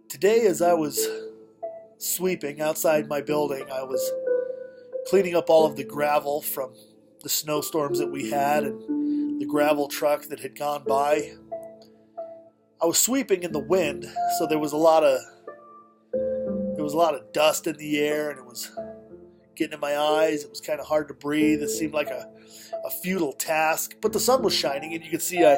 Today, as I was sweeping outside my building, I was cleaning up all of the gravel from the snowstorms that we had and the gravel truck that had gone by. I was sweeping in the wind, so there was a lot of dust in the air, and it was getting in my eyes. It was kind of hard to breathe. It seemed like a futile task, but the sun was shining, and you could see I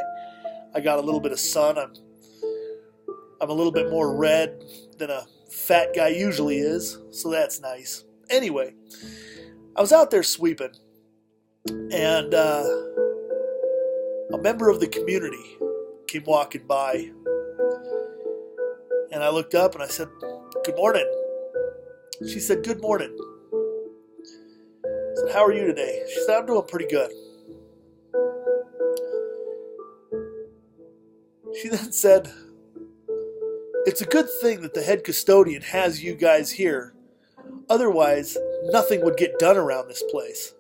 got a little bit of sun. I'm a little bit more red than a fat guy usually is, so that's nice. Anyway, I was out there sweeping, and a member of the community came walking by, and I looked up and I said, "Good morning." She said, "Good morning." I said, "How are you today?" She said, "I'm doing pretty good." She then said, "It's a good thing that the head custodian has you guys here. Otherwise, nothing would get done around this place."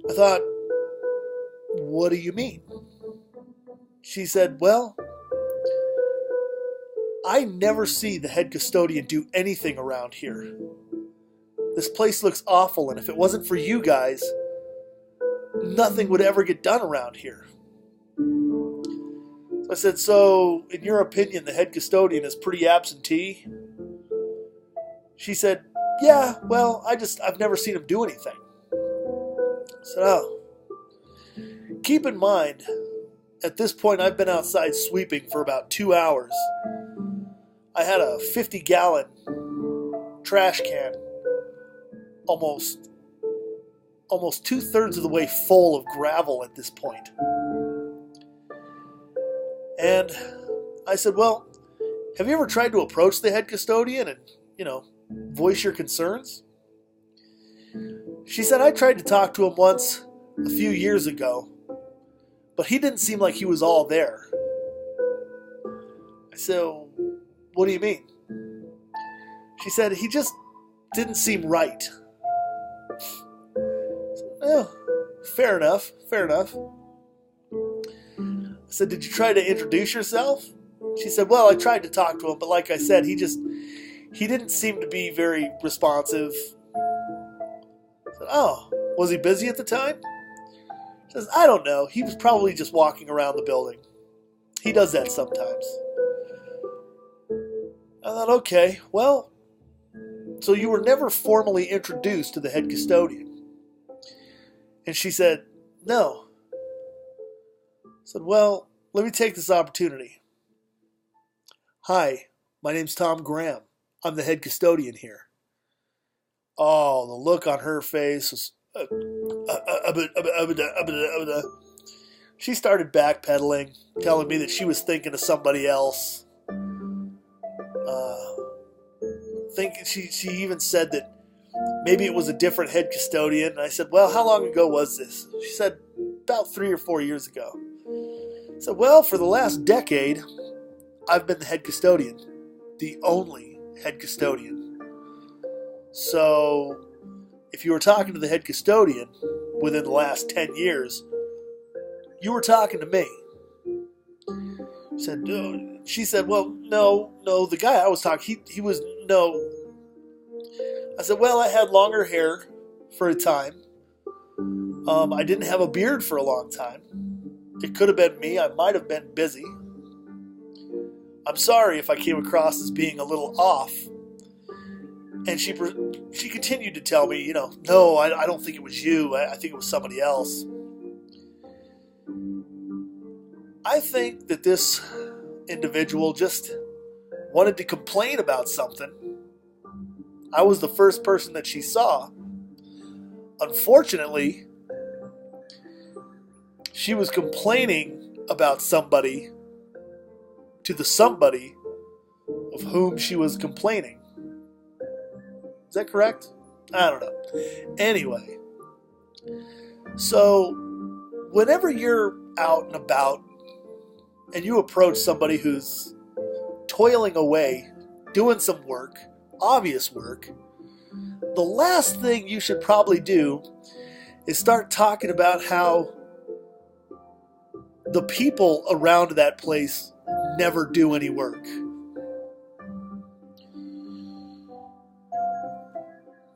I thought, "What do you mean?" She said, "Well, I never see the head custodian do anything around here. This place looks awful, and if it wasn't for you guys, nothing would ever get done around here." So I said, "So, in your opinion, the head custodian is pretty absentee?" She said, "Yeah, well, I've never seen him do anything." I said, "Oh. Keep in mind, at this point, I've been outside sweeping for about 2 hours. I had a 50-gallon trash can almost 2/3 of the way full of gravel at this point." And I said, "Well, have you ever tried to approach the head custodian and, voice your concerns?" She said, "I tried to talk to him once a few years ago, but he didn't seem like he was all there." I said, "What do you mean?" She said, "He just didn't seem right." "Oh, fair enough. I said, "Did you try to introduce yourself?" She said, "Well, I tried to talk to him, but like I said, he didn't seem to be very responsive." I said, "Oh, was he busy at the time?" She says, "I don't know. He was probably just walking around the building. He does that sometimes." I thought, okay, well, so you were never formally introduced to the head custodian? And she said, "No." I said, "Well, let me take this opportunity. Hi, my name's Tom Graham. I'm the head custodian here." Oh, the look on her face was... She started backpedaling, telling me that she was thinking of somebody else. She even said that maybe it was a different head custodian. And I said, "Well, how long ago was this?" She said, "About 3 or 4 years ago." I said, "Well, for the last decade, I've been the head custodian, the only head custodian. So, if you were talking to the head custodian within the last 10 years, you were talking to me." She said, "Well, no, the guy I was talking, he was, no." I said, "Well, I had longer hair for a time. I didn't have a beard for a long time. It could have been me. I might have been busy. I'm sorry if I came across as being a little off." And she continued to tell me, "No, I don't think it was you. I think it was somebody else." I think that this individual just wanted to complain about something. I was the first person that she saw. Unfortunately, she was complaining about somebody to the somebody of whom she was complaining. Is that correct? I don't know. Anyway, so whenever you're out and about and you approach somebody who's toiling away, doing some work, obvious work, the last thing you should probably do is start talking about how the people around that place never do any work.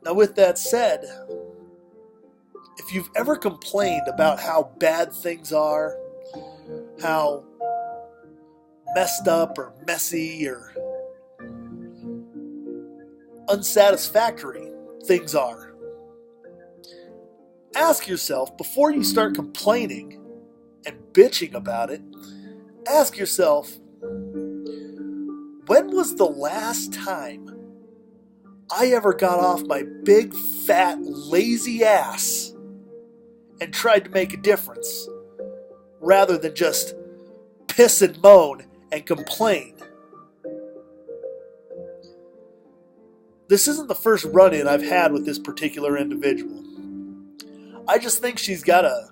Now, with that said, if you've ever complained about how bad things are, how messed up or messy or unsatisfactory things are, ask yourself before you start complaining and bitching about it, ask yourself, when was the last time I ever got off my big, fat, lazy ass and tried to make a difference, rather than just piss and moan and complain? This isn't the first run-in I've had with this particular individual. I just think she's got a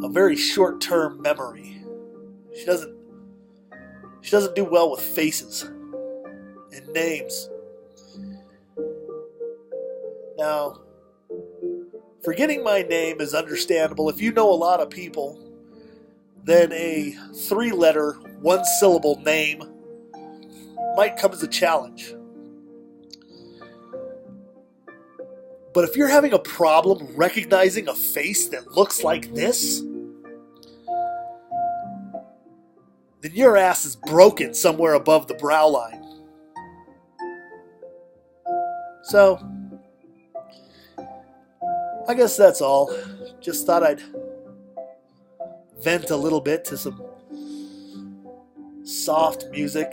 very short-term memory. She doesn't do well with faces and names. Now, forgetting my name is understandable. If you know a lot of people, then a 3-letter, 1-syllable name might come as a challenge. But if you're having a problem recognizing a face that looks like this, then your ass is broken somewhere above the brow line. So, I guess that's all. Just thought I'd vent a little bit to some soft music.